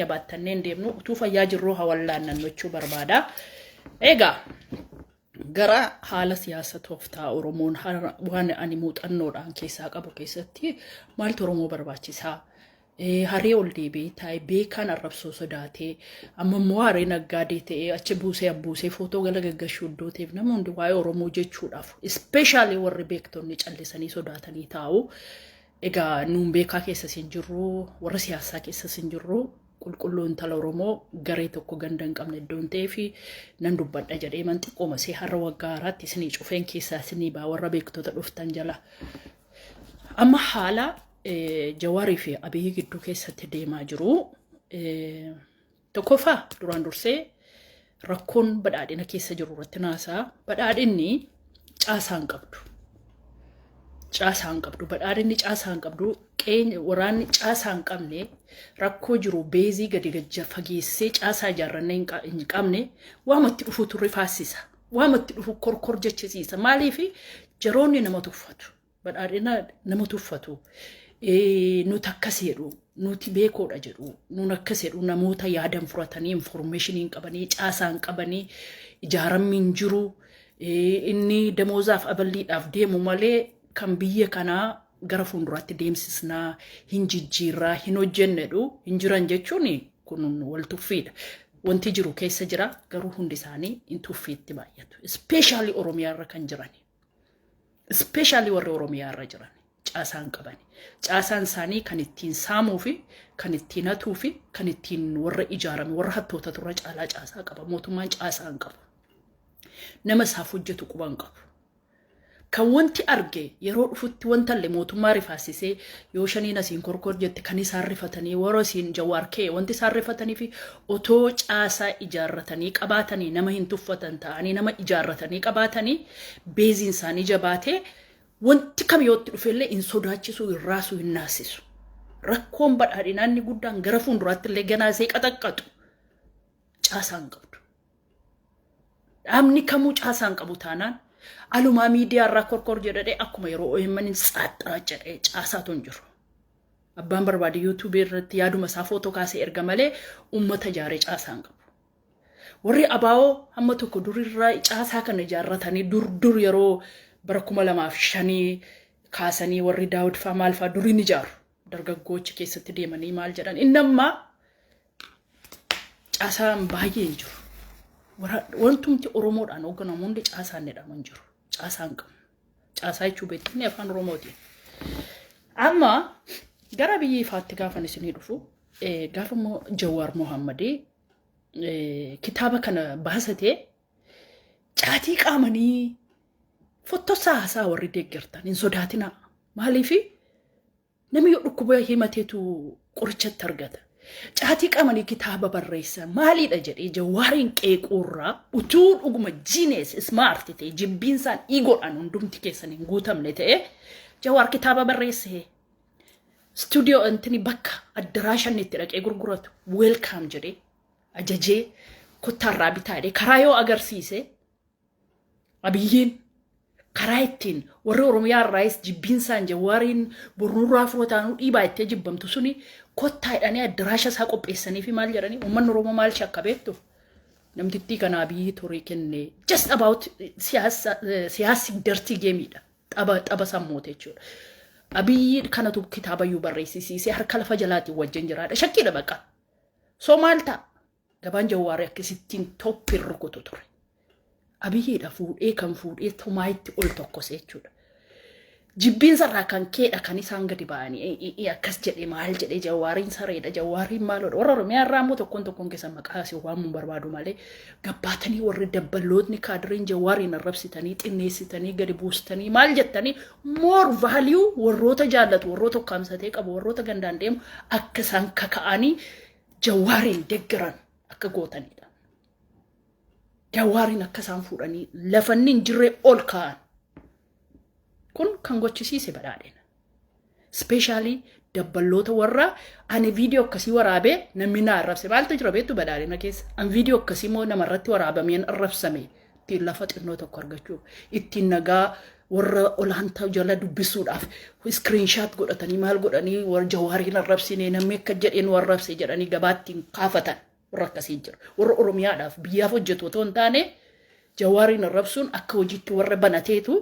Battanneen deemnu utuu fayyaa jirruu hawallaan nochuu barbaada. Egaa gara haala siyaasa tooftaa Oromoon waan ani muuxannoodhaan keessaa qabu keessatti maaltu Oromoo barbaachisaa? Haree ol deebi'ee taa'ee beekaan arrabsoo sodaatee amma immoo haree naggaadee ta'ee achi buusee abbuusee footoo gala gaggashuu iddooteef nama hundi waa'ee Oromoo jechuudhaaf ispeeshaalii warri beektonni callisanii sodaatanii taa'u. Egaa nuun beekaa keessas hin jirru warra siyaasaa keessas hin jirru. Qulqulluun tala Oromoo garee tokko ganda hin qabne iddoon ta'ee fi nan dubbadha jedhee manxiqqooma see har'a waggaa haaraatti isinii cufeen keessaa isinii baa warra beektota dhuftan jala. Amma haala Jawaarii fi Abiyyi gidduu keessatti deemaa jiru. Tokkoffaa duraan dursee rakkoon badhaadhina keessa jiru irratti naasaa badhaadhinni caasaan qabdu. Caasaan qabdu badhaadhinni caasaan qabdu waraanni caasaan qabne rakkoo jiru beezii gadi gajja fageessee caasaa ijaarrannee hin qabne waamatti dhufu turre faasisa waamatti dhufu korkor jechisiisa maaliif jaroonni nama tuffatu badhaadhina nama tuffatu nuti akkas jedhu nuti beekoodha jedhu nuun akkas jedhu namoota yaadan furatanii information qabanii caasaan qabanii ijaarammiin jiru inni damoozaaf aballiidhaaf deemu malee kan biyya kanaa gara fuulduraatti deemsisnaa hin jijjiirraa hin hojjennedhu hin jiran jechuun kun wal tuffiidha. Wanti jiru keessa jira garuu hundi isaanii hin tuffiitti baay'atu. Ispeeshaalii Oromiyaarra kan jiran. Ispeeshaalii warri Oromiyaarra jiran caasaan qabani. Caasaan isaanii kan ittiin saamuu fi kan ittiin hatuu fi kan ittiin warra ijaarame warra hattoota turre caalaa caasaa qaba. Mootummaan caasaan qabu. Nama isaaf hojjetu quban qabu. Kan wanti arge yeroo dhufutti wantallee mootummaa rifaasisee yoo shaniin asiin korkor jette kan isaan rifatanii warra asiin Jawaar kee wanti isaan rifatanii fi otoo caasaa ijaarratanii qabaatanii nama hin tuffatan ta'anii nama ijaarratanii qabaatanii beeziin isaanii jabaatee wanti kamiyootti dhufellee hin sodaachisu hin raasu hin naasisu. Rakkoon badhaadhinaa inni guddaan gara fuulduraatti illee ganaasee qaxaqqatu caasaan qabdu. Dhaabni kamuu caasaan qabu taanaan Aluma miidiyaa irraa korkor jedhee akkuma yeroo OMN saaxira jedhee caasaatu hin jiru. Abbaan barbaade YouTube irratti yaaduma isaa footoo kaasee erga malee uummata ijaaree caasaan qabu. Warri abaa'oo hamma tokko durirraa caasaa kana ijaarratanii dur yeroo bara 2005 kaasanii warri Daawud faa maal faa durin ijaaru. Dargaggoochi keessatti deemanii maal jedhan inni amma caasaan baay'ee hin jiru. Wantumti Oromoodhaan hoogganamu hundi caasaan jedhaman jiru. Caasaan qabu. Caasaa jechuun beekni afaan Oromooti. Amma gara biyya ifaatti gaafa isinii dhufu gaafa Jawaar Mohammadii kitaaba kana baasatee caatii qaamanii fottoosaa haasaa warri deeggartan hin sodaatinaa. Maaliif namni yoo dhukkuba himateetu qorichatti argata. Caatii qaamanii kitaaba barreessa maaliidha jedhee Jawaariin qeequurraa utuu dhuguma jiinees smart ta'e jibbiinsaan iigoodhaan hundumti keessan hin guutamne ta'e Jawaar kitaaba barreesse studio antini bakka addaraashan itti dhaqee gurguratu welcome jedhee ajajee kuttaarraa bitaadhe karaa yoo agarsiise Abiyyiin karaa ittiin warri Oromiyaa irraayis jibbiinsaan Jawaariin burnuurraa furataanuu dhiibaa ittee jibbamtu suni kottaa hidhanii addaraasha isaa qopheessanii fi maal jedhanii uummanni Oromoo maal shakka beektu namtittii kana Abiyyi torii kenne just about siyaasi dirty gameidha xaba sammuute jechuudha. Abiyyi kanatu kitaabayyuu barreessisiisee harka lafa jalaatiin wajjin jiraadha shakkiidha baqa. So maal ta'a gabaan Jawaarii akkasittiin toppii rukutu ture. Abiyyiidha fuudhee kan fuudhee tomaayitti ol tokkose jechuudha. Jibbiinsarraa kan keedha kan isaan gadi ba'anii akkas jedhee maal jedhee Jawaariin sareedha Jawaariin maaloodha warra Oromiyaa irraa immoo tokkoon keessa maqaa si waamuu barbaadu malee gabbaatanii warri dabballootni kaadiriin Jawaariin arrabsitanii xinneessitanii gadi buustanii maal jettanii more value warroota jaallatu warroota ukkaamsatee qabu warroota gandaan deemu akka isaan kaka'anii Jawaariin deeggaran akka gootanidha. Jawaariin akka isaan fuudhanii lafanni hin jirre ol ka'an. Kun kan gochisiise badhaadhina. Especially dabballoota warra ani video akkasii waraabee namni na arrabse maaltu jira beektu badhaadhina keessa. An video akkasii moo namarratti waraabameen arrabsame ittiin lafa xinnoo tokko argachuu ittiin nagaa warra olaantaa jala dubbisuudhaaf screenshot godhatanii maal godhanii warra Jawaariin arrabsine namni akka jedheen warrabse jedhanii gabaattiin kaafatan warra akkasii jiru. Warra Oromiyaadhaaf biyyaaf hojjetu otoo hin taane Jawaariin arrabsuun akka hojiitti warra banateetu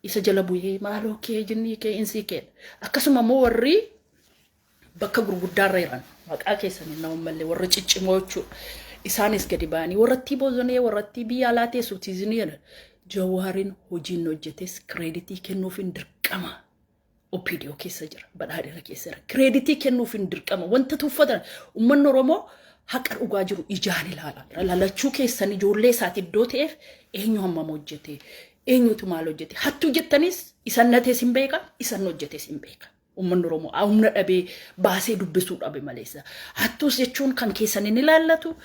isa jala bu'ee maaloo kee jinnii kee insii kee. Akkasuma immoo warri bakka gurguddaarra jiran maqaa keessanii nama malee warra ciccimoo jechuudha. Isaanis gadi ba'anii warratti boozonee warratti biyya alaa teessuutiizinii Jawaariin hojiin hojjetes kreditii kennuuf hin dirqama. Opidiyoo keessa jira, badhaadhina keessa jira. Kreditii kennuuf hin dirqama. Wanta tuffatan uummanni Oromoo haqa dhugaa jiru ijaan ilaala. Lalachuu keessan ijoollee isaati iddoo ta'eef eenyu hammam hojjete? Eenyutu maal hojjete? Hattuu jettanis isan natees hin beeka, isan hojjetes hin beeka. Uummanni Oromoo humna dhabee baasee dubbisuu dhabe maleessa. Hattuus jechuun kan keessan hin ilaallatu,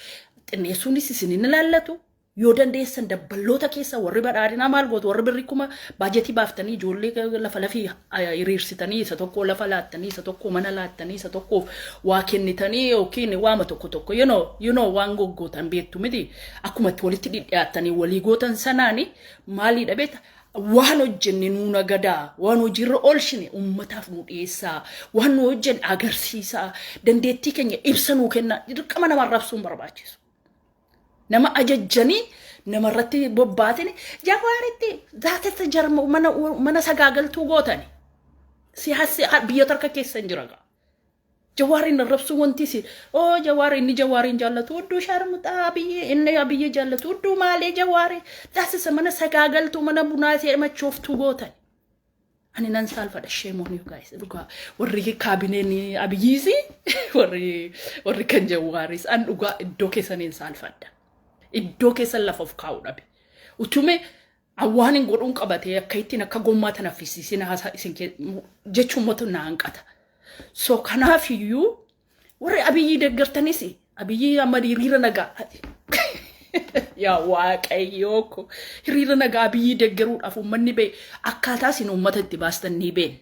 xinneessuunis isin hin ilaallatu. Yoo dandeessan dabballoota keessa warri badhaadhinaa maal gootu warri birri kuma baajetii baaftanii ijoollee lafa lafii hiriirsitanii isa tokko lafa laattanii isa tokko mana laattanii isa tokkoof waa kennitanii yookiin waama tokko you know waan goggootan beektu miti akkumatti walitti dhidhiyaattanii walii gootan sanaani maalii dhabeeta waan hojjenne nuuna gadaa waan hojiirra oolchine ummataaf nu dhiyeessaa waan nu hojjenne agarsiisaa dandeettii keenya ibsa nuu kennaa dirqama nama arrabsuun barbaachisu. Nama ajajjanii nama irratti bobbaatanii Jawaaritti zaatessa jarma mana sagaagaltuu gootani. Siyaasi biyya tarka keessa hin jira. Jawaariin arrabsuu wanti si Jawaariin jaallatu hudduu sharmuxaa biyye jaallatu hudduu maalee Jawaari zaatessa mana sagaagaltuu mana bunaa machooftuu gootani. Ani nan saalfadha shame on you guys. Dhugaa warri kaabineen Abiyyiisi warri kan Jawaaris an dhugaa iddoo keessaniin saalfadha. Iddoo keessa lafa of kaa'u dhabe. Utume awwaan hin godhuun qabatee akka ittiin akka gommaa tana fisiisin haasaa isin jechuun motu na hanqata. So kanaaf iyyuu warri Abiyyii deeggartanis Abiyyii amma hiriira nagaa yaa waaqayyoo ko hiriira nagaa Abiyyii deeggaruudhaaf uummanni bee akkaataa isin uummata itti baastan ni been.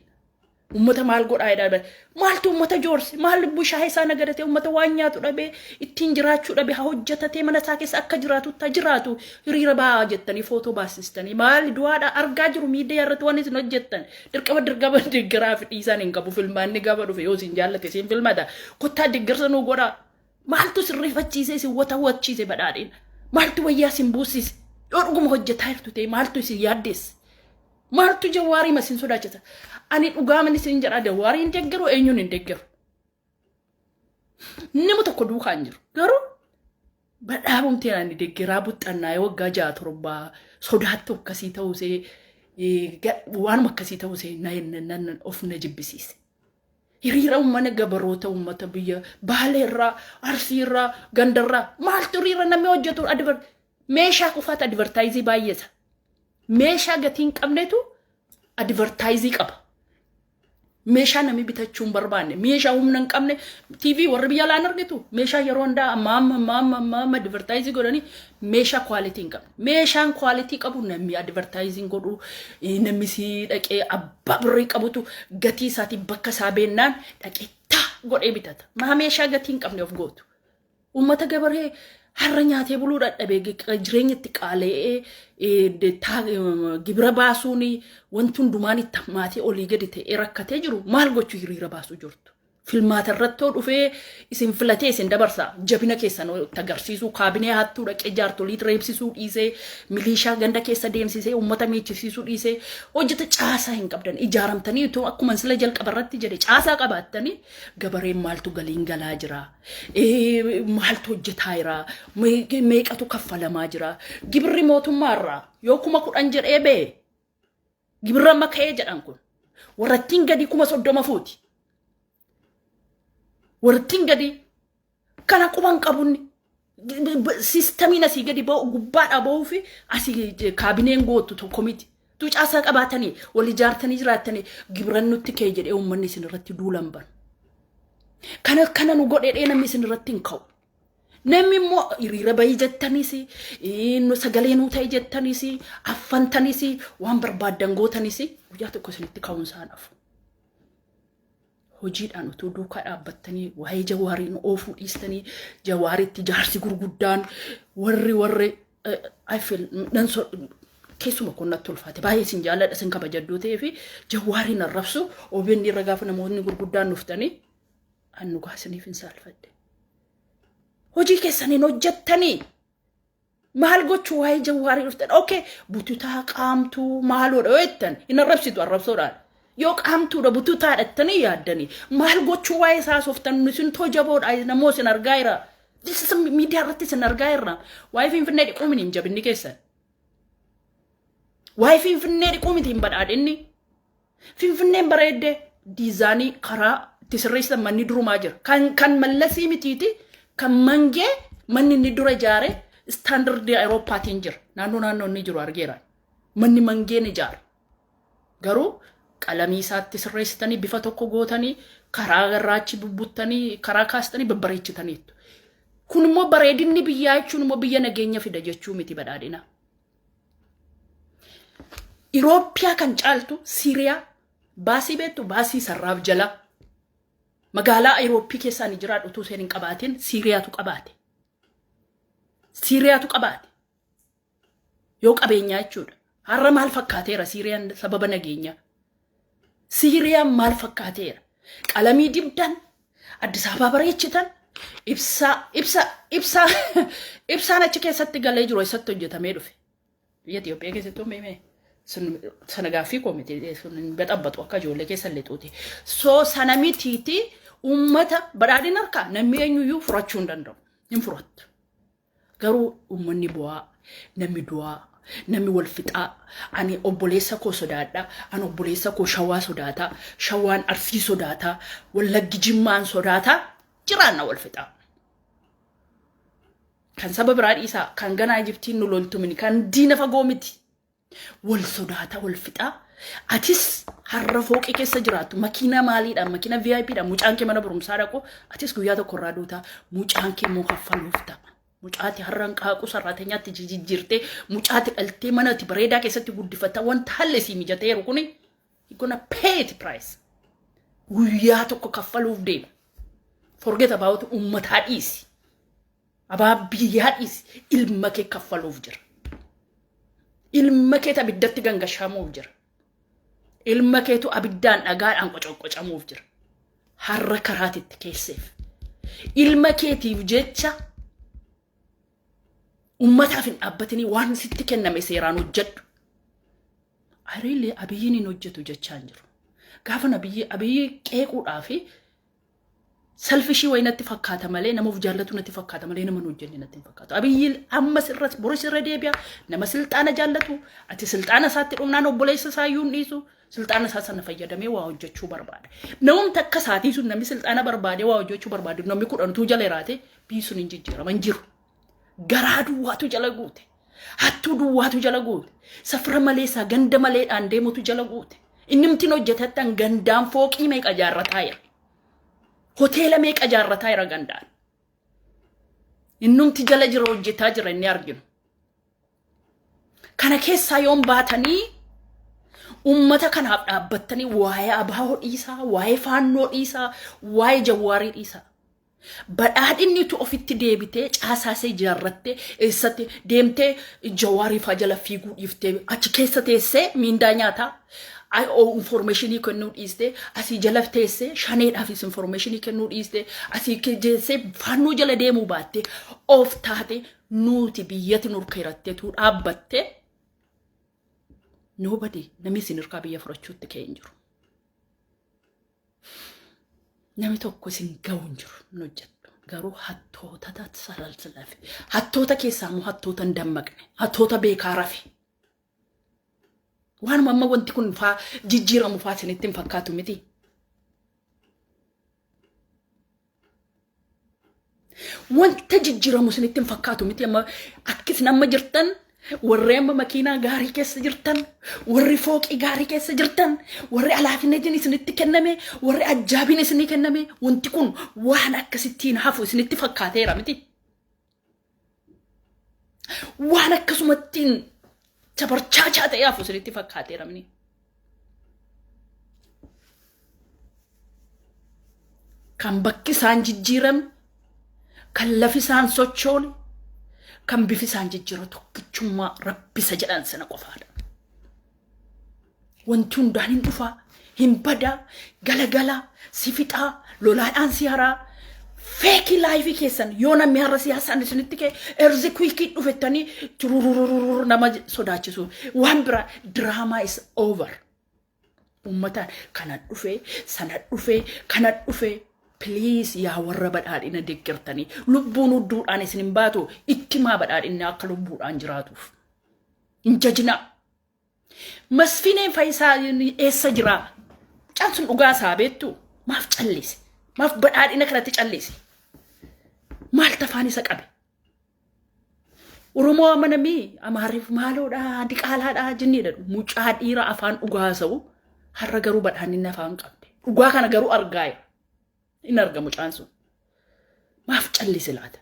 Ummata maal godhaa jedhaa maaltu ummata joorsi maal bushaa isaa nagadate ummata waan nyaatu dhabe ittiin jiraachuu dhabe haa hojjetatee mana isaa keessa akka jiraatu hiriira ba'aa jettanii footoo baasistanii maal du'aadha argaa jiru miidiyaa irratti waan isin hojjettan dirqama deeggaraaf dhiisaan hin qabu filmaanni gaba dhufe yoo isin jaallate isin filmata kottaa deeggarsa nuu godhaa maaltu sirreeffachiisee isin wata badhaadhina maaltu wayyaa isin buusise yoo dhuguma hojjetaa jirtu ta'e maaltu isin yaaddeesse maaltu Jawaarii masin sodaachisa. Ani dhugaamani isin jedha Jawaariin deeggaru eenyuun hin deeggaru. Nama tokko duukaan jiru. Garuu badhaabumteen ani deeggaraa buxxannaa waggaa 6-7 sodaattu akkasii ta'usee waanuma akkasii ta'usee nan of na jibbisiise. Hiriira ummana gabaroota ummata biyya Baaleerraa, Arsiirraa, Gandarraa maaltu hiriira namni hojjetu meeshaa qofaatu advertaayizii baay'eessa. Meeshaa gatiin qabnetu advertaayizii qaba. Meeshaa namni bitachuun barbaanne meeshaa humna hin qabne TV warri biyya laan argitu meeshaa yeroo hundaa amma advertaayizii godhanii meeshaa quality hin qabne. Meeshaan quality qabu namni advertaayizii godhu namni si dhaqee abbaa birrii qabutu gatii isaati bakka isaa beennaan dhaqee taa godhee bitata. Maa meeshaa gatii hin qabne of gootu. Uummata gabaree har'a nyaatee buluu dadhabee jireenya itti qaala'ee gibira baasuun wanti hundumaan itti maatii olii gadi ta'ee rakkatee jiru maal gochuu hiriira baasuu jirtu. Filmaata irratti dhufee isin filatee isin dabarsaa jabina keessan agarsiisuu kaabinee hattuu dhaqee jaartolii reebsisuu dhiisee milishaa ganda keessa deemsisee uummata miichisiisuu dhiisee hojjeta caasaa hin qabdan ijaaramtanii itoo akkuma sila jalqaba irratti jedhe caasaa qabaattanii gabareen maaltu galiin galaa jira maaltu hojjetaa jira meeqatu kaffalamaa jira gibirri mootummaarraa yoo 10,000 jedhee bee gibirra maka'ee jedhan kun warrattiin gadi 30,000 fuuti. Wartiin gadi kana quban qabunni sistamiin asii gadi gubbaadhaa ba'uu fi asii kaabineen gootu tokko miti. Tu caasaa qabaatanii wal ijaartanii jiraatanii gibira nutti kee jedhee uummanni isin irratti duulan ban. Kana nu godhee namni isin irratti hin ka'u. Namni immoo hiriira bahii jettaniis sagalee nuu ta'e jettaniis affantaniis waan barbaaddan gootaniis guyyaa tokko isinitti ka'uun isaanaaf. Hojiidhaan utuu duukaa dhaabbattanii waa'ee Jawaariin oofuu dhiistanii Jawaariitti jaarsi gurguddaan warri I feel keessuma konnatti ulfaate baay'ee sin jaalladha sin kabajaddu ta'ee fi Jawaariin arrabsu OBN irra gaafa namoonni gurguddaan dhuftanii annu gaasiniif hin saalfadde. Hojii keessaniin hojjettanii maal gochuu waa'ee Jawaarii dhuftan okay bututaa qaamtuu maaloodha jettan hin arrabsitu arrabsoodhaan. Yoo qaamtuudha bututaa dhattanii yaaddanii maal gochuu waa'ee isaa sooftan isin tojaboodha namoo isin argaa jira. This is media irratti isin argaa jirra. Waa'ee Finfinnee dhiquu miti hin jabinni keessan. Waa'ee Finfinnee dhiquu miti hin badhaadhinni. Finfinneen bareedde diizaanii karaa itti sirreessan manni durumaa jira. Kan mallasii mitiiti kan mangee manni inni dura ijaare standardii Awurooppaatiin jira. Naannoo inni jiru argeera. Manni mangeen ijaare. Garuu qalamii isaatti sirreessitanii bifa tokko gootanii karaa garraachi bubbuttanii karaa kaastanii babbareechitaniitu. Kun immoo bareedinni biyyaa jechuun immoo biyya nageenya fida jechuu miti badhaadhina. Itoophiyaa kan caaltu Siiriyaa baasii beektu baasii sarraaf jala. Magaalaa Awurooppii keessaan jiraadhu utuu isheen hin qabaatin Siiriyaatu qabaate. Siiriyaatu qabaate. Yoo qabeenyaa jechuudha. Har'a maal fakkaateera Siiriyaan sababa nageenya. Siiriyaan maal fakkaateera. Qalamii dibdan Addis Ababaa bareechitan ibsaan achi keessatti galee jiru eessatti hojjetamee dhufe. Biyya Itoophiyaa keessatti uumame sana gaaffii koomiti sun badhabbatu akka ijoollee keessa leexuuti. So sana mitiiti uummata badhaadhina harkaa namni eenyuyyuu furachuu hin danda'u. Hin furattu. Garuu uummanni bu'aa namni du'aa namni wal fixaa ani obboleessa koo sodaadha ani obboleessa koo Shawaa sodaata Shawaan Arsii sodaata Wallaggi Jimmaan sodaata jiraanna wal fixaa. Kan sababa biraa dhiisaa kan ganaa Ijiptiin nu loltu mini kan diina fagoo miti. Wal sodaata wal fixaa. Atis har'a fooqii keessa jiraattu makiina maaliidhaan makiina VIPdhaan mucaan kee mana barumsaa dhaqu atis guyyaa tokko irraa duutaa mucaan kee immoo kaffaluuf ta'a. Mucaati har'aan qaaquu sarraateenyaatti jijjiirtee mucaati dhaltee manatti bareedaa keessatti guddifatta wanta haalli sii mijateeru kuni gonna pay it price. Guyyaa tokko kaffaluuf deema. Forget about ummataa dhiisi. Abaa biyyaa dhiisi ilma kee kaffaluuf jira. Ilma kee abiddatti gangashamuuf jira. Ilma keetu abiddaan dhagaadhaan qocoqocamuuf jira. Har'a karaatitti keesseef. Ilma keetiif jecha ummataaf hin dhaabbatanii waan sitti kenname seeraan hojjedhu. Ariilee abiyyiin hin hojjetu jechaan jiru. Gaafa abiyyi qeequudhaa fi selfishii wayi natti fakkaata malee namuuf jaallatu natti fakkaata malee nama hojjenne natti hin fakkaatu. Abiyyi amma sirras boris irra deebi'a nama silxaana jaallatu ati silxaana isaatti dhumnaan obboleessa isaa iyyuu hin dhiisu silxaana isaa sana fayyadamee waa hojjechuu barbaada. Namumti akka isaatii sun namni silxaana barbaadee waa hojjechuu barbaadu namni kudhantuu jala jiraate biyyi sun hin jijjiiraman jiru. Garaa duwwaatu jala guute. Hattuu duwwaatu jala guute. Safra maleessaa ganda maleedhaan deemutu jala guute. Inni mtiin hojjetattan gandaan fooqii meeqa jaarrataa jira. Hoteela meeqa jaarrataa jira gandaan. Innumti jala jira hojjetaa jira inni arginu. Kana keessaa yoon baatanii ummata kanaaf dhaabbattanii waa'ee abaa'oo dhiisaa, waa'ee faannoo dhiisaa, waa'ee jawaarii dhiisaa. Badhaadhinni tu ofitti deebitee caasaasee jaarrattee eessatti deemtee jawaarii faa jala fiiguu dhiiftee achi keessa teessee miindaa nyaataa informationii kennuu dhiistee asii jala teessee shaneedhaafis informationii kennuu dhiistee asii keessee faannoo jala deemuu baattee of taate nuti biyyatti nurkeeratteetu dhaabbattee nobody namni sinirkaa biyya furachuutti ka'ee hin jiru. Namni tokko isin ga'u hin jiru nu hojjettu. Garuu hattoota salaalsilafi. Hattoota keessaa immoo hattoota hin dammaqne. Hattoota beekaa rafi. Waan amma wanti kun faa jijjiiramu faa isinitti hin fakkaatu miti. Wanta jijjiiramu isinitti hin fakkaatu miti amma akkis nama jirtan warri amma makiinaa gaarii keessa jirtan warri fooqii gaarii keessa jirtan warri alaafineetiin isinitti kenname warri ajaabiin isinii kenname wanti kun waan akkasittiin hafu isinitti fakkaateera miti. Waan akkasumattiin tabarchaachaa ta'ee hafu isinitti fakkaateera miti. Kan bakki isaan jijjiirame kan lafi isaan sochoone kan bifi isaan jijjiiratu tokkichummaa rabbisa jedhan sana qofaadha. wanti hundaan hin dhufa hin bada galagala sifixaa lolaadhaan si haraa fake life keessan yoo namni har'a siyaasaan isinitti kee erzi quick dhufettanii tururururur nama sodaachisu waan bira drama is over ummataan kana dhufe sana dhufe kana dhufe please yaa warra badhaadhina deeggartanii lubbuun udduudhaan isin hin baatu itti maa badhaadhinni akka lubbuudhaan jiraatuuf hin jajina masfineen faayisaa eessa jira caansun dhugaa isaa beektu maaf callise maaf badhaadhina kanatti callise maal tafaan isa qabe Oromoo amanamii amaariif maaloodha diqaalaadha jenneedha mucaa dhiira afaan dhugaa sa'u har'a garuu badhaadhinni afaan qabde dhugaa kana garuu argaaya in argamu caansun maaf callise laata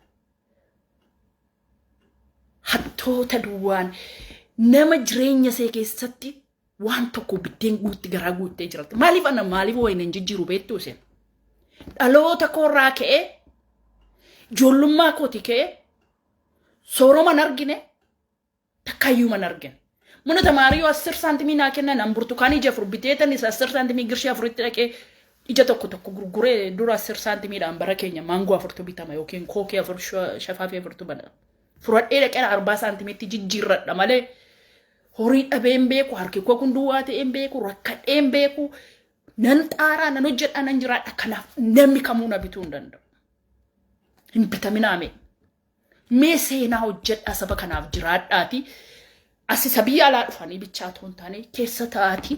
hattoota duwwaan nama jireenya see keessatti waan tokko biddeen guutti garaa guuttee jirti maaliif wayne jijjiiru beektu sen dhaloota koorraa ka'ee ijoollummaa kooti ka'ee sooroma argine takkayyuu man argine muna tamaarii 10 saantimii naa kennan an burtukaanii ija furbiteetan isa 10 saantimii girshii afuritti dhaqee ija tokko gurguree dura 10 saantimiidhaan bara keenya maangoo afurtu bitama yookiin kookee afur shafaafii afurtu bana furadhee dhaqee 40 saantimiitti jijjiirradha malee horii dhabeen beeku harki koo kun duwwaa ta'een beeku rakkadheen beeku nan xaaraa nan hojjedha nan jiraadha kanaaf namni kamuu na bituu hin danda'u hin bitaminaame mee seenaa hojjedha saba kanaaf jiraadhaati asi sabii alaa dhufanii bichaa toon taane keessa taati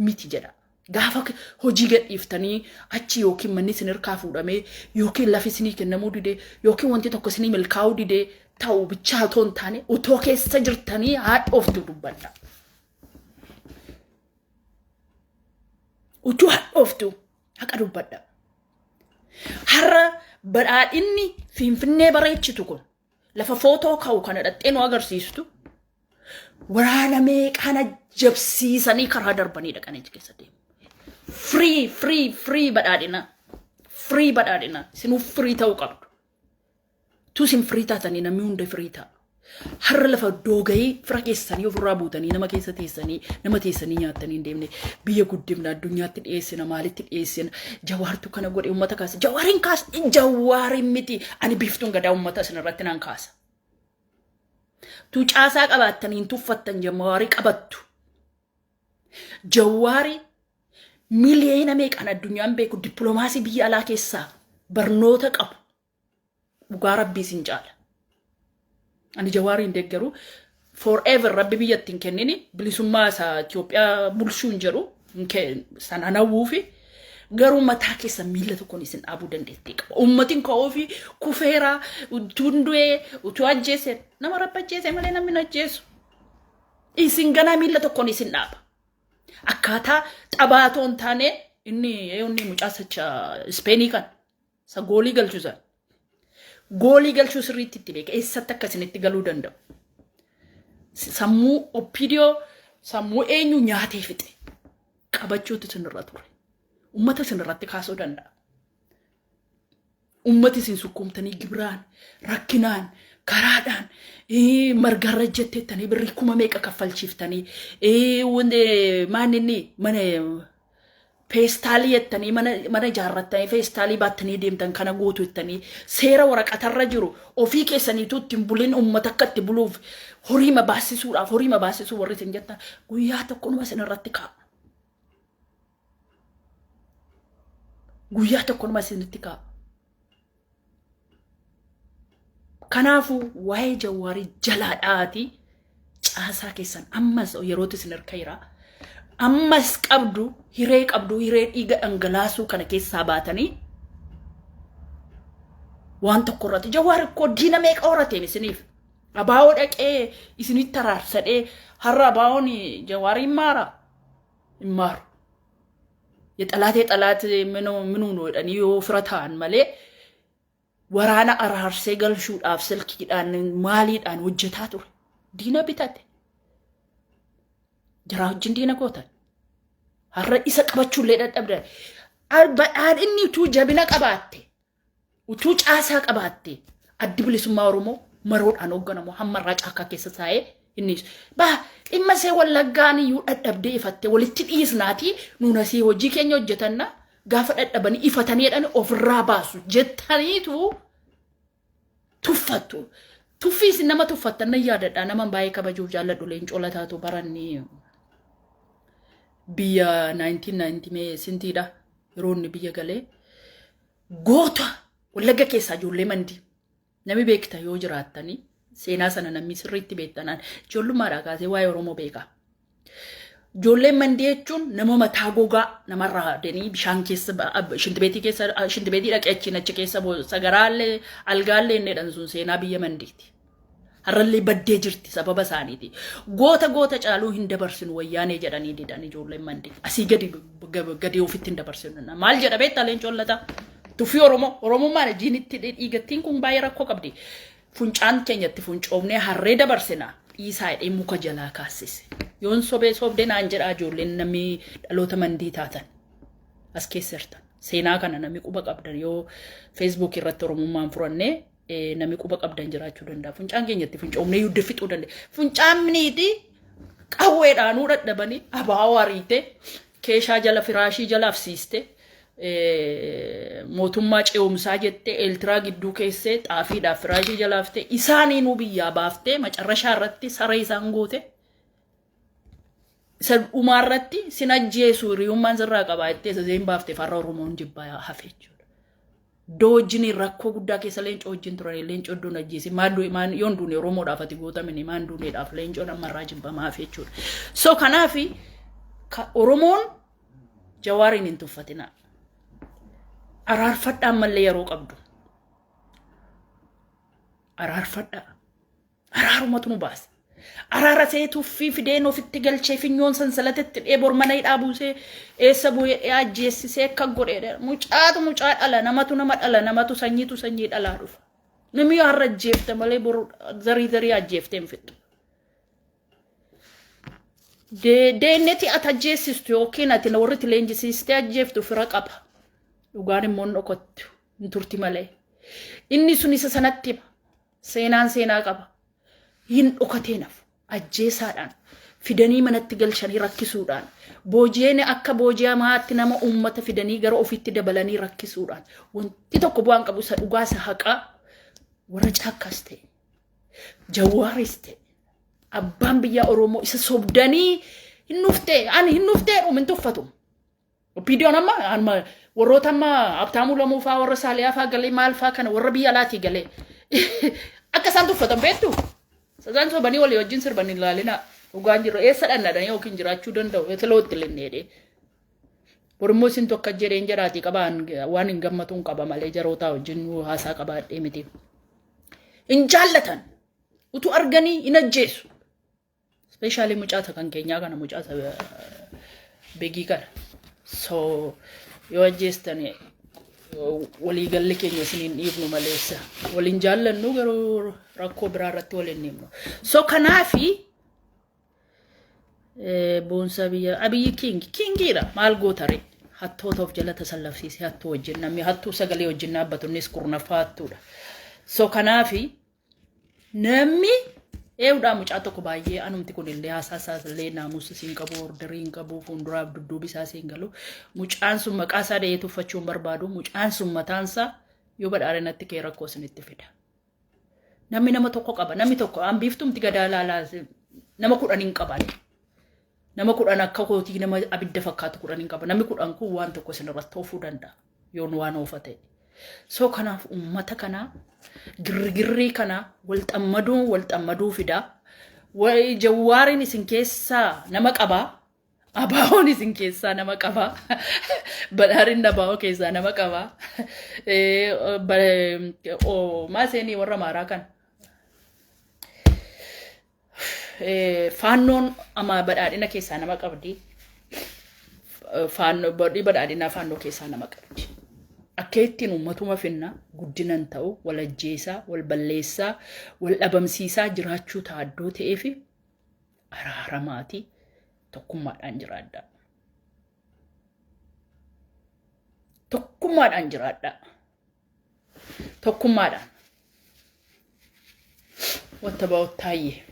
miti jedha gaafa hojii gadhiiftanii achi yookiin manni isin hirkaa fuudhamee yookiin lafi isinii kennamuu didee yookiin wanti tokko isinii milkaa'uu didee ta'u bichaa toon taane utoo keessa jirtanii haadhooftu dubbadha utuu haadhooftu haqa dubbadha har'a badhaadhinni Finfinnee bareechitu kun lafa footoo ka'u kana dhaxxee nu agarsiistu waraana meeqana jabsiisanii karaa darbanii dhaqanii keessa deemu free badhaadhina sinuu free ta'uu qabdu tu sin free taatanii namni hunda free ta'a har'a lafa doogayii fira keessanii ofirraa buutanii nama keessa teessanii nama teessanii nyaatanii hin deemne biyya guddimna addunyaatti dhiyeessina maalitti dhiyeessina jawaartu kana godhe ummata kaasa jawaariin kaasa jawaarin miti ani biiftuun gadaa ummata isinirratti nan kaasa tu caasaa qabaattaniin tuffattan jawaarii qabattu jawaari miliyoona meeqan addunyaan beeku dippiloomaasii biyya alaa keessaa barnoota qabu dhugaa rabbii sin caala ani jawaariin deeggaru forever rabbi biyyattiin kennini bilisummaa isaa Itoophiyaa bulshuun jedhu sana nawuufi garuu mataa keessa miila tokkoon isin dhaabuu dandeettee qaba ummatiin ka'oo fi kufeeraa tundu'ee utuu ajjeese nama rabba ajjeese malee namni ajjeesu isin ganaa miila tokkoon isin dhaaba akkaataa xabaatoon taane inni mucaasacha Ispeenii kan sa goolii galchuusan goolii galchuu sirriitti itti beeka eessatti akkasinitti galuu danda'u sammuu opiidiyoo sammuu eenyu nyaatee fixe qabachuutu isinirra ture ummata isinirratti kaasuu danda'a ummati isin sukkumtanii gibiraan rakkinaan karaadhaan margarra jetteettanii birrii 1000 meeqa kaffalchiiftanii maaninni mana feestaalii jettanii mana ijaarrattanii feestaalii baattanii deemtan kana gootu jettanii seera waraqatarra jiru ofii keessaniitu ittiin bulin ummata akka itti buluuf horii baasisuu warri isin jettan guyyaa tokkonuma isinirratti kaa'a. Guyyaa tokkonuma isinitti kaa'a. Kanaafuu waa'ee jawaarii jalaadhaati caasaa keessan ammas yerootti isin hirkayra ammas qabdu hiree dhiiga dhangalaasuu kana keessaa baatanii waan tokko irratti jawaar ko diina meeqa horateen isiniif abaa'oo dhaqee isinitti taraarsadhee har'a abaa'oon jawaarii imaaru የጠላት ምኑ ነው ደኒ ፍረታን ማለ ወራና አራርሴ ገልሹዳፍ ስልኪዳን ማሊዳን ወጀታቱ ዲና ቢታቴ ጀራውጅ እንዲነ ኮታ ሀረ ይሰቀበቹ ለደደብደ አልባን እንቱ ጀብና ቀባቴ ውቱ ጫሳ ቀባቴ አድብልስ ማሩሞ መሮዳን ወገነሞ ሐመራ ጫካ ከሰሳዬ innis ba dhimma see wallaggaan iyyuu dhadhabdee ifatte walitti dhiisnaati nuuna see hojii keenya hojjetanna gaafa dhadhabanii ifataniidhaan ofirraa baasu jettaniitu tuffattu. Tuffiis nama tuffattan yaadadha nama baay'ee kabajuuf jaalladhu Leencoo Lataatu baranni biyya 1990 mee sintiidha yeroo inni biyya galee goota wallagga keessaa ijoollee mandii nami beekta yoo jiraattanii seenaa sana namni sirriitti beektanaan ijoollummaadhaa kaasee waa'ee Oromoo beeka. Ijoolleen mandii jechuun nama mataa gogaa namarraa deanii bishaan keessa shintibeetii dhaqee achi keessa sagaraallee algaallee inni jedhan sun seenaa biyya mandiiti. Harallee baddee jirti sababa isaaniiti. Goota caaluu hin dabarsinu wayyaanee jedhanii didan ijoolleen mandii. Asii gadi ofitti hin dabarsinu. Maal jedha beektaa Leencoon Lataa? Tuffii Oromummaan jiinitti dhiigattiin kun baay'ee rakkoo qabdi. Funcaan keenyatti funcoomnee harree dabarsina. Dhiisaa hidhee muka jalaa kaasise. Yoon sobdee naan jedhaa ijoolleen namni dhaloota mandii taatan. As keessa jirtan. Seenaa kana namni quba qabdan yoo Facebook irratti Oromummaan furannee namni quba qabdan jiraachuu danda'a. Funcaan keenyatti funcoomnee yuudde fixuu danda'a. Funcaan miniiti qawweedhaanuu dadhabanii abaa'oo ariite keeshaa jala firaashii jala afsiiste. Mootummaa ce'umsaa jettee Eeltiraa gidduu keessee xaafiidhaaf firaashii jalaaftee isaaniinuu biyyaa baaftee macarrashaa irratti saree isaan goote. Isa dhumaarratti sin ajjeesu hiriyummaan sirraa qabaa jettee isa zeen baaftee farra Oromoon jibbaa hafe jechuudha. Iddoo wajjin rakkoo guddaa keessa Leencoo wajjin turan Leencoo iddoon ajjeese yoon duune Oromoodhaaf ati gootamini maan duuneedhaaf Leencoon ammarraa jibbamaa hafe jechuudha. So kanaafi Oromoon Jawaariin hin tuffatinaa. Araarfadhaan mallee yeroo qabdu. Araarfadhaa. Araarumatu nu baase. Araara see tuffii fideen ofitti galchee finyoon sansalatti dheebor mana hidhaa buusee eessa bu'ee ajjeessisee akka godheedha. Mucaa dhala namatu sanyii dhalaa dhufa. Namni har'a ajjeefte malee boru zarii ajjeeftee hin fixu. Deenneti ati ajjeessistu yookiin ati warri leenjisiistee ajjeeftu fira qaba. Dhugaan immoo dhokottu hin turti malee. Inni sun isa sanatti seenaa qaba. Hin dhokateenaaf ajjeesaadhaan fidanii manatti galchanii rakkisuudhaan booji'een akka booji'aa maatti nama uummata fidanii gara ofitti dabalanii rakkisuudhaan wanti tokko bu'aan qabu isa dhugaa isa haqaa warra caakkaas ta'e Jawaaris ta'e abbaan biyya Oromoo isa sobdanii hin nuftee dhumin tuffatu. Opiidiyoon amma warroota amma Abtaamuu Lamuufaa warra Saaliyaafaa galee maalfaa kana warra biyya alaatii galee akka isaan tuffatan beektu. Sazaan sobanii walii wajjin sirbanii ilaalina dhugaan jiru eessa dhannaadhaan yookiin jiraachuu danda'u eetilootti linneedhe. Oromoo isin tokko jedheen jedhaatii qabaan waan hin gammatuun qaba malee jarootaa wajjin haasaa qabaadhee miti. Hin jaallatan utuu arganii hin ajjeesu. Speeshaalii mucaasa kan keenyaa kana mucaasa beegii kana. So yoo ajjeestanii walii galli keenya isiniin dhiifnu maleessa waliin jaallannu garuu rakkoo biraa irratti waliin himnu. So kanaafi boonsa biyya abiyyi kingiidha maal gootare hattoota of jala tasallafsiise hattuu wajjin namni hattuu sagalee wajjin dhaabbatu innis kurnaffaa hattuudha. So kanaafi namni eewudha mucaa tokko baay'ee anumti kun illee haasaasaasillee naamusa siin qabu ordarii hin qabu fuulduraaf dudduubi isaa siin galu mucaan sun maqaa isaa dhahee tuffachuun barbaadu mucaan sun mataansaa yoo badhaadhinatti kee rakkoo isinitti fida. Namni nama tokko qaba namni tokko hambiiftumti gadaa laalaa nama 10 hin qaban. Nama 10 akka kootii nama abidda fakkaatu 10 hin qaba. Namni 10 kun waan tokko isinirratti oofuu danda'a yoon waan oofate. So kanaaf ummata kana girgirrii kana walxammaduu fida. Jawaariin isin keessaa nama qaba. Abaawoon isin keessaa nama qaba. Badhaadhiin abaawoo keessaa nama qaba. Maaseenii warra maaraa kan. Faannoon ama badhaadhina keessaa nama qabdi. Badhaadhina faannoo keessaa nama qabdi. Akka ittiin uummatuma finna guddinan ta'u wal ajjeesaa wal balleessaa wal dhabamsiisaa jiraachuu taaddoo ta'ee fi araaramaati tokkummaadhaan jiraadha. Tokkummaadhaan jiraadha. Tokkummaadhaan. What about Taye?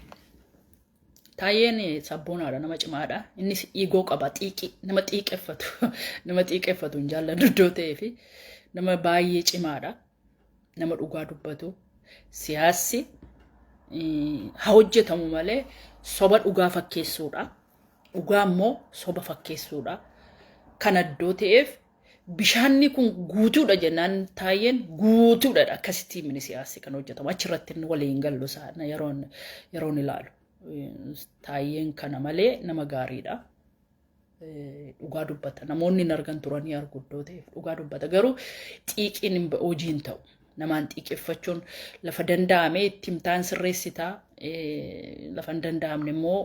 Taayeen sabbonaadha nama cimaadha. Innis ego qaba xiiqi nama xiiqeffatu nama xiiqeffatu hin jaalladhu iddoo ta'ee fi nama baay'ee cimaadha. Nama dhugaa dubbatu siyaasi haa hojjetamu malee soba dhugaa fakkeessuudha. Dhugaa immoo soba fakkeessuudha. Kan iddoo ta'eef bishaanni kun guutuudha jennaan taayeen guutuudha akkasitti mini siyaasi kan hojjetamu achirratti waliin gallu sana yeroon ilaalu. Taayeen kana malee nama gaariidha. Dhugaa dubbata namoonni hin argan turanii arguddoo ta'eef dhugaa dubbata garuu xiiqiin hojiin ta'u namaan xiiqeffachuun lafa danda'ame itti himtaan sirreessitaa lafa hin danda'amne immoo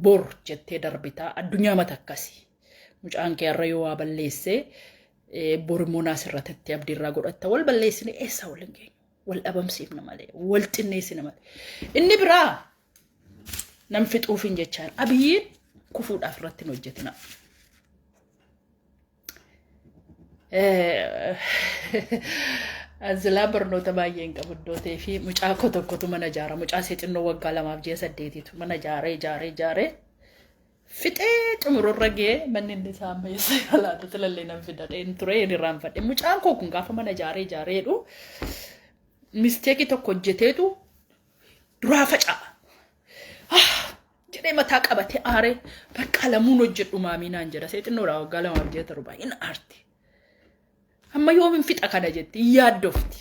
bor jettee darbitaa addunyaa mata akkasii mucaan kee har'a yoo waa balleessee bor immoo naasirratti abdiirraa godhatta wal balleessine eessa wal hin geenyu wal dhabamsiifna malee wal xinneessina malee inni biraa nam fixuufin jechaan abiyyiin kufuudhaaf irratti hin hojjetina. Azilaa barnoota baay'een qabuddoo ta'ee fi mucaa tokkotu mana ijaara mucaa seexinnoo waggaa 2.8 mana ijaaree fixee xumurarra ga'ee manni inni isaa ammayyeessa yaalaa tilallee nan fidadheen ture irraan fadhe mucaan koo kun gaafa mana ijaareedhu misteekii tokko hojjeteetu duraa faca'a. Jedhee mataa qabatee aaree bakka lamuun hojjedhu maaminaan jedha seexinnoodhaa waggaa 2.7 baay'een aarti. Amma yoomin fixa kana jetti yaaddofti.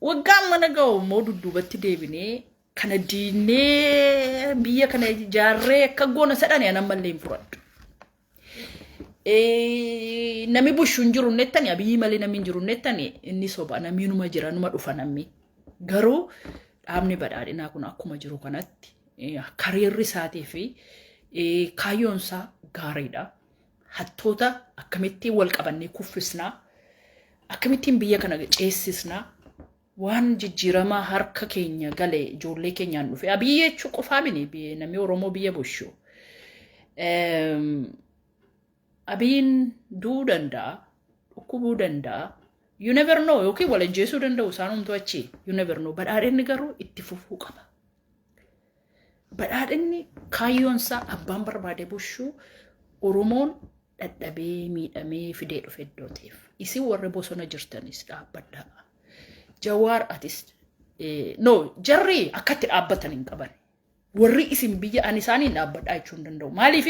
Waggaa mana ga'u immoo dudduubatti deebinee kana diinee biyya kana ijaarree akka goona sadhan yaa namallee hin furadhu. Nami bushu hin jiru nettani abiyyi malee nami hin jiru nettani inni soba nami numa jira numa dhufa nami. Garuu dhaabni badhaadhinaa kun akkuma jiru kanatti kariirri isaatii fi kaayyoon isaa gaariidha. Hattoota akkamittiin wal qabannee kuffisnaa akkamittiin biyya kana ceessisnaa waan jijjiiramaa harka keenya galee ijoollee keenyaan dhufe abiyyi jechuu qofaa mini namni Oromoo biyya bushu abiyyiin du'uu danda'a dhukkubuu danda'a you never know yookiin wal ajjeesuu danda'u isaanumtu achi you never know badhaadhinni garuu itti fufuu qaba. Badhaadhinni kaayyoon isaa abbaan barbaade bushuu Oromoon dadhabee miidhamee fidee dhufe iddoo ta'eef isin warri bosona jirtanis dhaabbadhaa. Jawaar atis no jarri akkatti dhaabbatan hin qaban. Warri isin biyya ani isaanii dhaabbadhaa jechuu hin danda'u. Maaliif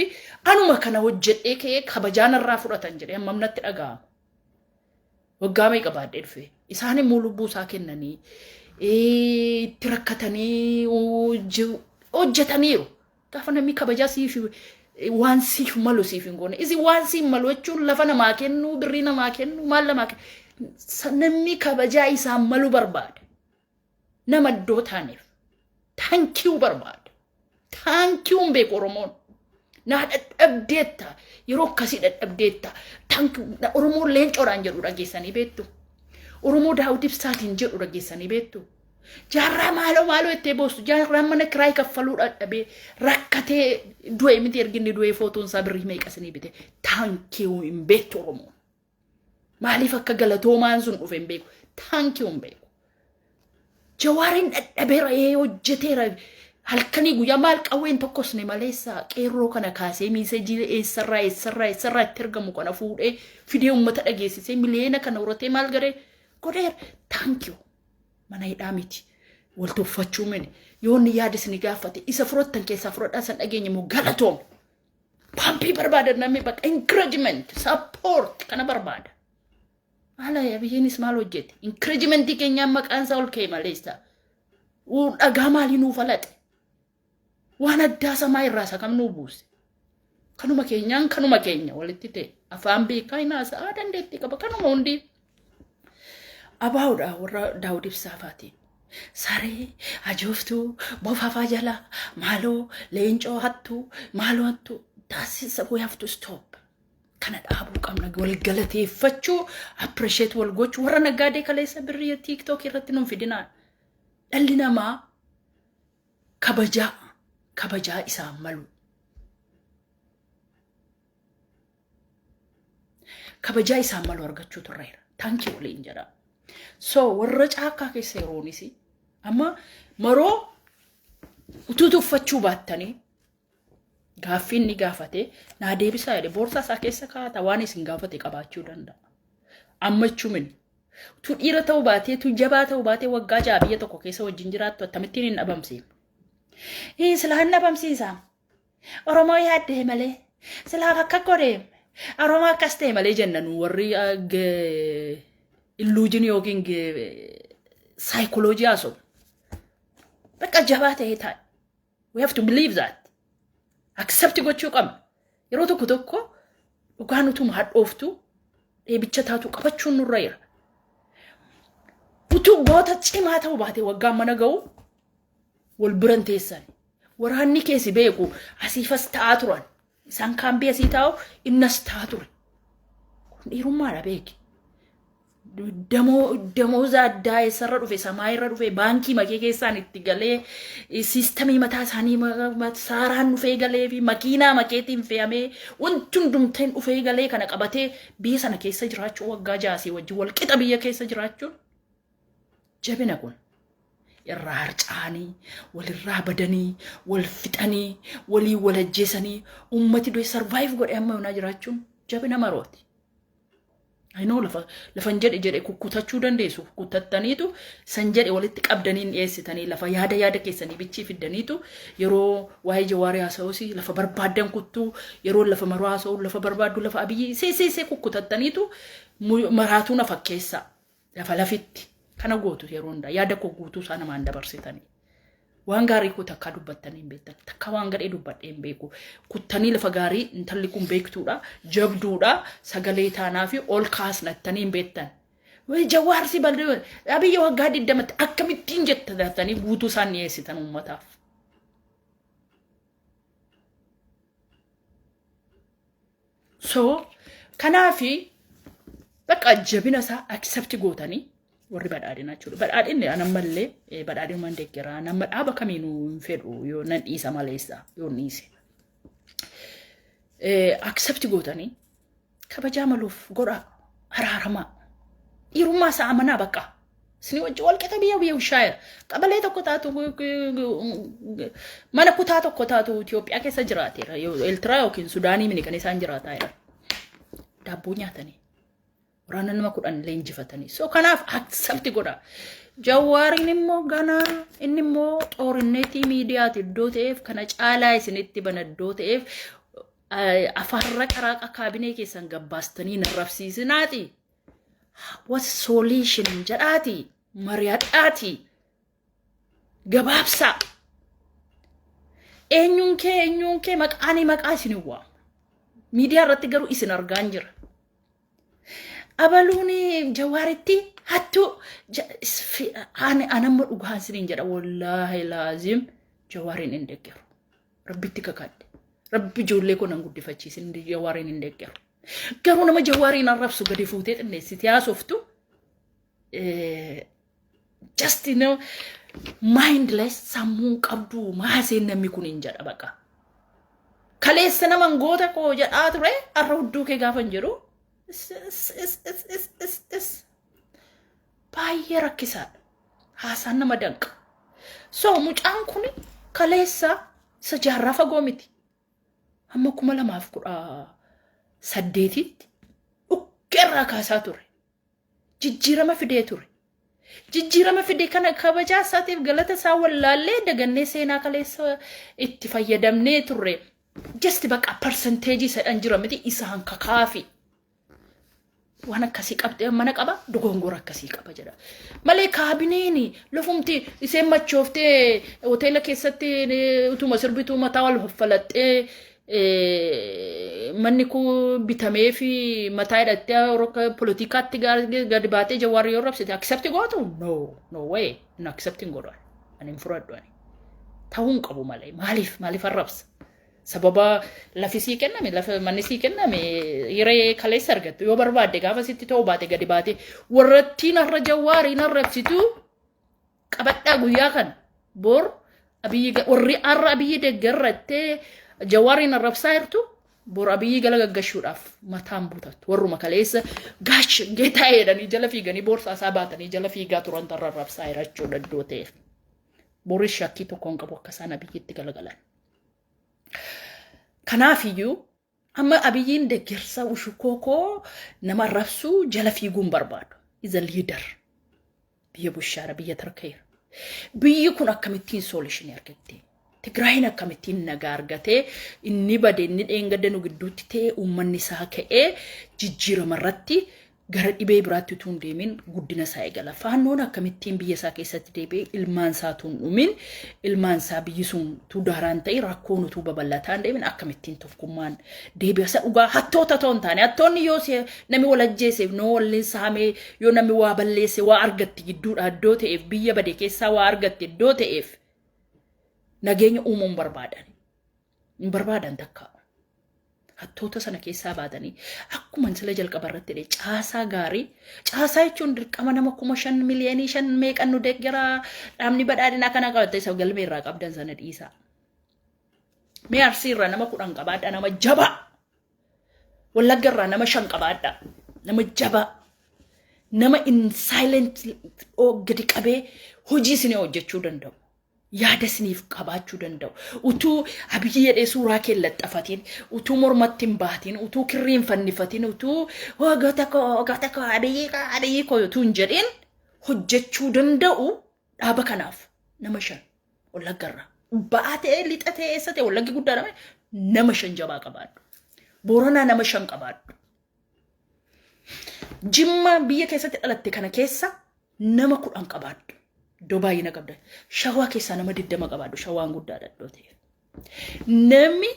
anuma kana hojjedhee ka'ee kabajaan irraa fudhatan jedhee hammamnatti dhaga'ama. Waggaa meeqa baadhee dhufe isaan immoo lubbuu isaa kennanii itti rakkatanii hojjetaniiru. Gaafa namni kabajaa siif waan siif malu siif hin goone. Isi waan siif malu jechuun lafa namaa kennu birrii namaa kennu maal namaa kennu namni kabajaa isaan malu barbaada. Nama iddoo taaneef taankiyuu barbaada. Taankiyuun beeku Oromoon. Naa dadhabdeetta yeroo akkasii dadhabdeetta taankiyuu Oromoon leencoodhaan jedhu dhageessanii beektu. Oromoo Daawud Ibsaatiin jedhu dhageessanii beektu. Jaarraa maaloo itti boostu jaarraa mana kiraay kaffaluu dadhabee rakkatee du'e miti erginni du'e footoon isaa birrii meeqasanii bite taankiyuu hin beektu Oromoon. Maaliif akka galatoomaan sun dhufe hin beeku taankiyuu hin beeku. Jawaariin dadhabeera hojjeteera halkanii guyyaa maal qawween tokkosne maleessa qeerroo kana kaasee miisejii eessarraa itti ergamu kana fuudhee fidee uummata dhageessisee miliyoona kana horatee maal garee godheera taankiyuu. Mana hidhaa miti wal tuffachuu mini yoonni yaada isin gaafate isa furatan keessaa fudhadhaa san dhageenya immoo galatoom paampii barbaada namni bakka encouragement support kana barbaada. Maala abiyyiinis maal hojjete encouragementii keenyaan maqaan isaa ol ka'e maleessa dhagaa maalii nuuf falaxe waan addaa samaa irraa isa kam nuu buuse kanuma keenya walitti ta'e afaan beekaa hinaasaa dandeettii qaba kanuma hundi. Abaawudha warra Daawud Ibsaafaati. Saree ajooftuu bofaafaa jala maaloo leencoo hattuu maaloo hattuu taasisa we have to stop. Kana dhaabuu qabna wal galateeffachuu appreciate wal gochuu warra naggaadee kaleessa birrii TikTok irratti nuun fidinaan. Dhalli namaa kabajaa isaan malu. Kabajaa isaan malu argachuu turreera. Taankii waliin jedha. So warra caakkaa keessa yeroonisi amma maroo utuu tuffachuu baattanii gaaffii inni gaafate naa deebisaa jedhe boorsaa isaa keessa kaa'ata waan isin gaafate qabaachuu danda'a. Ammachuu min tu dhiira ta'uu baatee tu jabaa ta'uu baatee waggaa ja'a biyya tokko keessa wajjin jiraattu akkamittiin hin dhabamsiin. Silaa hin dhabamsiisaa. Oromoo yaaddee malee silaa akka godheem Oromoo akkas ta'e malee jennan warri illuujin yookiin saayikooloojii haasa'u. Bakka jabaa ta'ee taa'e. We have to believe that. Accept gochuu qabna. Yeroo tokko tokko dhugaan utuma hadhooftu dheebicha taatu qabachuun nurra jira. Utuu goota cimaa ta'uu baate waggaan mana ga'u wal biran teessan. Waraanni keessi beeku asiifas ta'aa turan. Isaan kaambii asii taa'u innas ta'aa ture. Kun dhiirummaadha beeki. Damooza addaa eessarra dhufe samaa irra dhufe baankii makee keessaan itti galee siistamii mataa isaanii saaraan dhufee galee fi makiinaa makeetiin fe'amee wanti hundumteen dhufee galee kana qabatee biyya sana keessa jiraachuu waggaa jaasii wajjin wal qixa biyya keessa jiraachuun jabina kun irraa harcaanii walirraa badanii wal fixanii walii wal ajjeesanii ummati du'e survive godhe amma yoonaa jiraachuun jabina marooti. I know lafan jedhe kukkutachuu dandeessu kukkutattaniitu san jedhe walitti qabdaniin dhiyeessitanii lafa yaada keessanii bichii fiddaniitu yeroo waa'ee Jawaarii haasa'uusi lafa barbaadan kuttuu yeroo lafa maruu haasa'u lafa barbaaddu lafa Abiyyi see kukkutattaniitu maraatuu na fakkeessa lafa lafitti kana gootu yeroo hundaa yaada koo guutuu isaa namaan dabarsitanii. Waan gaarii ku takka dubbattanii hin beektan takka waan gadhee dubbadhee hin beeku kuttanii lafa gaarii intalli kun beektuudha jabduudha sagalee taanaa fi ol kaasnattanii hin beektan. Way Jawaarsi bal'ee Abiyyi waggaa 20 akkamittiin jettanii guutuu isaan dhiyeessitan uummataaf. So kanaafi bakka jabina isaa accept gootanii warri badhaadhinaa jechuudha. Badhaadhinni anammallee badhaadhinumaan deeggaraa nama dhaaba kamiinuu hin fedhu yoo nan dhiisa maleessa yoo dhiise. Accept gootanii kabajaa maluuf godha araaramaa. Dhiirummaa isaa amanaa bakka. Isin wajji wal qixa biyya ushaayira. Qabalee tokko taatu mana kutaa tokko taatu Itoophiyaa keessa jiraateera. Eertiraa yookiin Sudaanii mini kan isaan jiraataa jira. Daabboo nyaatanii. Waraana nama kudhan leenjifatanii. So kanaaf accept godha. Jawaariin immoo ganaa inni immoo xoorinneetii miidiyaati iddoo ta'eef kana caalaa isinitti bana iddoo ta'eef afarra qaraaqa kaabinee keessan gabbaastanii narrabsiisinaati. What solution jedhaati mari'adhaati gabaabsaa. Eenyuun kee maqaa isin waa. Miidiyaa irratti garuu isin argaan jira. Abaluuni Jawaaritti hattu anamma dhugaan siniin jedha wallaahi laazim Jawaariin hin deeggaru. Rabbitti kakadde. Rabbi ijoollee kun an guddifachiisin Jawaariin hin deeggaru. Garuu nama Jawaariin arrabsu gadi fuutee xinneessiti haasoftu just mindless sammuu qabdu maaseen namni kun hin jedha baqa. Kaleessa naman goota koo jedhaa ture arra hudduu kee gaafa hin jedhu baay'ee rakkisaadha. Haasaan nama danqa. So mucaan kun kaleessa isa jaarraa fagoo miti. Amma 2018tti ukkeerraa kaasaa ture. Jijjiirama fidee ture. Jijjiirama fidee kana kabajaa isaatiif galata isaa wallaallee dagannee seenaa kaleessa itti fayyadamnee turre. Just baqa percentage sadhan jira miti isaan kakaafi. Waan akkasii qabdee mana qaba dogongora akkasii qaba jedha. Malee kaabineeni lafumti iseen machooftee hoteela keessatti utuma sirbituu mataa wal faffalaxxee manni kun bitamee fi mataa hidhattee politikaatti gadi baatee Jawaarii yoo rabsite accept gootu no way in accepting godhan ani hin fudhadhu ani ta'uun qabu malee maaliif arrabsa. Sababa lafisii kenname lafa mannisii kenname hiree kaleessa argattu yoo barbaadde gaafa sitti ta'uu baate gadi baate warrattiin har'a Jawaariin arrabsitu qabadhaa guyyaa kan bor Abiyyi warri har'a Abiyyi deeggarrattee Jawaariin arrabsaa jirtu bor Abiyyi gala gaggashuudhaaf mataan buutatu warruma kaleessa gaash geetaa jedhanii jala fiiganii boorsaa isaa baatanii jala fiigaa turan tarra arrabsaa jira jechuudha iddoo ta'eef boris shakkii tokkoon qabu akka isaan abiyyiitti galagalan. Kanaafiyyuu amma abiyyiin deeggarsa ushukookoo nama rabsuu jala fiiguun barbaadu. Is a leader. Biyya bushaara biyya tarkeera. Biyyi kun akkamittiin solution argatte. Tigraayin akkamittiin nagaa argatee inni bade inni dheengadda nu gidduutti ta'e uummanni isaa ka'ee jijjiirama irratti gara dhibee biraatti utuu hin deemin guddina isaa eegala. Faannoon akkamittiin biyya isaa keessatti deebi'ee ilmaan isaa tuun dhumin ilmaan isaa biyyi sun tuu daaraan ta'e rakkoon utuu babal'ataan deemin akkamittiin tokkummaan deebi'asa dhugaa hattoota ta'uun taane hattoonni yoo namni wal ajjeeseef noo waliin saamee yoo namni waa balleesse waa argatti gidduudha iddoo ta'eef biyya bade keessaa waa argatti iddoo ta'eef nageenya uumuun barbaadan takka. Hattoota sana keessaa baatanii akkuma sila jalqaba irratti dhe caasaa gaarii caasaa jechuun dirqama nama 5 miliyoonii 5 meeqan nu deeggara dhaabni badhaadhinaa kana qabatte isa galmee irraa qabdan sana dhiisaa. Mee Arsii irraa nama 10 qabaadha nama jabaa. Wallagga irraa nama 5 qabaadha nama jabaa. Nama in silent gadi qabee hojii isin hojjechuu danda'u. Yaada isiniif qabaachuu danda'u. Utuu abiyyi jedhee suuraa kee laxafatiin, utuu mormatti hin baatiin, utuu kirriin fannifatiin, utuu goota koo abiyyi koo utuu hin jedhin hojjechuu danda'u dhaaba kanaaf nama 5 Wallaggarraa. Baatee lixatee eessa ta'e Wallaggi guddaa nama 5 jabaa qabaadhu. Booranaa nama 5 qabaadhu. Jimma biyya keessatti dhalatte kana keessa nama 10 qabaadhu. Dobaayina qabda. Shawaa keessaa nama 20 qabaadhu. Shawaan guddaadha iddoo ta'e. Namni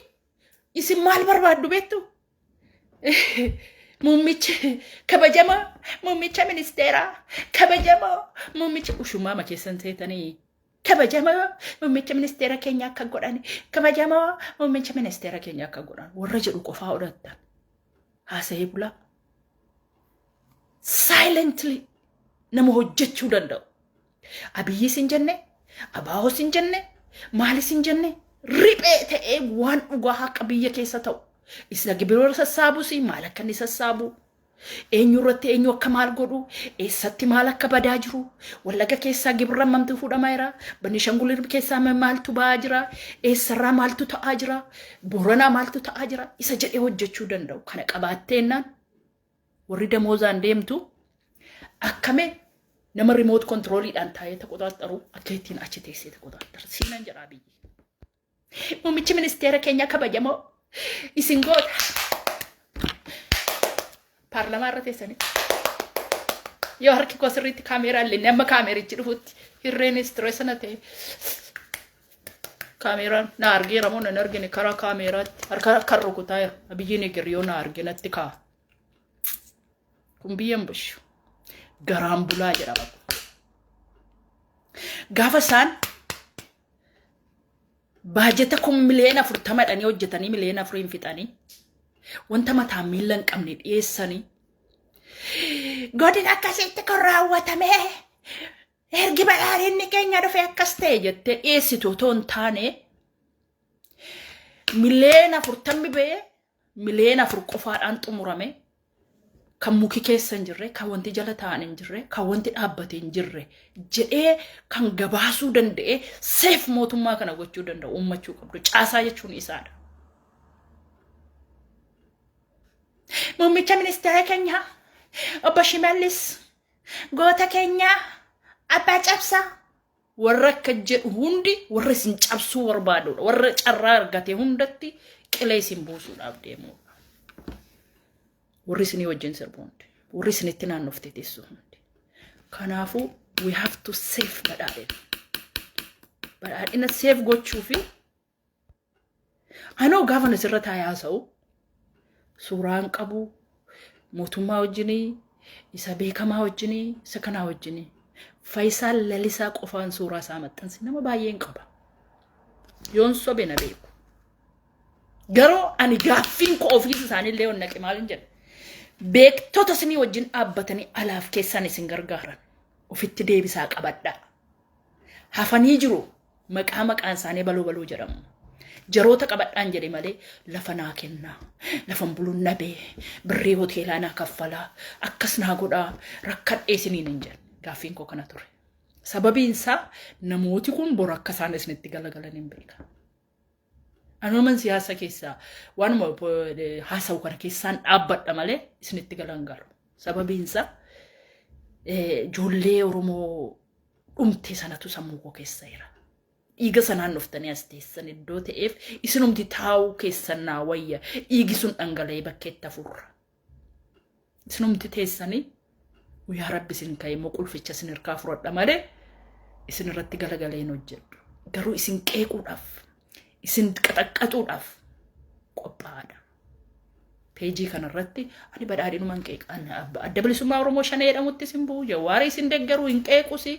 isin maal barbaaddu beektu? Muummichi kabajama muummicha ministeeraa kabajama muummichi ushummaa keessan ta'etanii kabajama muummicha ministeera keenya akka godhan kabajama muummicha ministeera keenya akka godhan warra jedhu qofaa odhattan. Haasa'ee bulaa. Silently nama hojjechuu danda'u. Abiyyi sin jenne, abaa'oo sin jenne, maali sin jenne, riphee ta'ee waan dhugaa haqa biyya keessa ta'u. Isa gibiroora sassaabuusi maal akka inni sassaabu. Eenyu irratti eenyu akka maal godhu, eessatti maal akka badaa jiru. Wallagga keessaa gibirra mamtu fuudhamaa jira. Benishanguul keessaa maaltu ba'aa jira. Eessarraa maaltu ta'aa jira. Booranaa maaltu ta'aa jira. Isa jedhee hojjechuu danda'u. Kana qabaatteenaan warri damoozaan deemtu akkame nama remote controliidhaan taa'ee taphataru akka ittiin achi teessee taphataru siinan jedhaa biyyi. Muummichi ministeera keenya kabajamoo isin goota paarlamaa irra teessanii yoo harki koo sirriitti kaameeraa illee nama kaameerichi dhufutti hirreen stress na ta'e kaameeraan na argeera moo na argine karaa kaameeraatti harka kan rukutaa biyyiin egeriyoo na arginatti kaa kun biyyan bushu. Garaan bulaa jedhama. Gaafa isaan baajeta 1,40,000 dhanii hojjetanii 1,400,000 fixanii wanta mataa miila hin qabne dhiyeessanii godina akkasitti kun raawwatame ergi badhaadhinni keenya dhufe akkas ta'e jettee dhiyeessitu otoo hin taane 1,40,000 ba'ee 1,400,000 qofaadhaan xumurame. Kan muki keessa hin jirre, kan wanti jala taa'an hin jirre, kan wanti dhaabbate hin jirre jedhee kan gabaasuu danda'e seef mootummaa kana gochuu danda'u uummachuu qabdu. Caasaa jechuun isaadha. Muummicha ministeera keenya obbo Shimallis goota keenya abbaa cabsaa warra akka jedhu hundi warra isin cabsuu barbaadudha. Warra carraa argate hundatti qilee isin buusuudhaaf deemu. Warri isinii wajjin sirbuundi. Warri isinitti naannofte teessuu hundi. Kanaafuu we have to save badhaadhina. Badhaadhina save gochuu fi anoo gaafa asirra taa'ee haasa'u suuraan qabu mootummaa wajjinii isa beekamaa wajjinii isa kanaa wajjinii Faayisaal Lalisaa qofaan suuraa isaa maxxansi nama baay'een qaba. Yoon sobe na beeku. Garuu ani gaaffiin koo ofiis isaaniillee onnaqe maalin jedhe. Beektota isinii wajjin dhaabbatanii alaaf keessan isin gargaaran ofitti deebisaa qabadhaa. Hafanii jiru maqaan isaanii baloo jedhamu. Jaroota qabadhaan jedhe malee lafa naa kennaa. Lafan buluun nabee birrii hoteelaa naa kaffalaa akkas naa godhaa rakkadhee isiniin hin jedhe. Gaaffiin koo kana ture. sababiinsa namooti kun bor akka isaan isinitti galagalan hin beekan. Anuman siyaasa keessa waanuma haasa'u kana keessaan dhaabbadha malee isinitti galan garu. Sababiinsa ijoollee Oromoo dhumte sanatu sammuu koo keessa jira. Dhiiga sanaan dhuftanii as teessan iddoo ta'eef isinumti taa'uu keessan naa wayya dhiigi sun dhangala'ee bakkeetti hafuurra. Isinumti teessanii guyyaa Rabbi isin ka'ee immoo qulficha isin hirkaa fudhadha malee isin irratti galagalee hin hojjedhu. Garuu isin qeequudhaaf isin qaxaqqatuudhaaf qophaa'aadha. Peejii kanarratti ani badhaadhinumaan qeeqan adda bilisummaa Oromoo shanee jedhamutti isin bu'u Jawaarii isin deeggaruu hin qeequsi.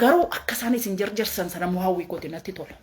Garuu akka isaan isin jarjarsan sana moo hawwii kooti natti tola.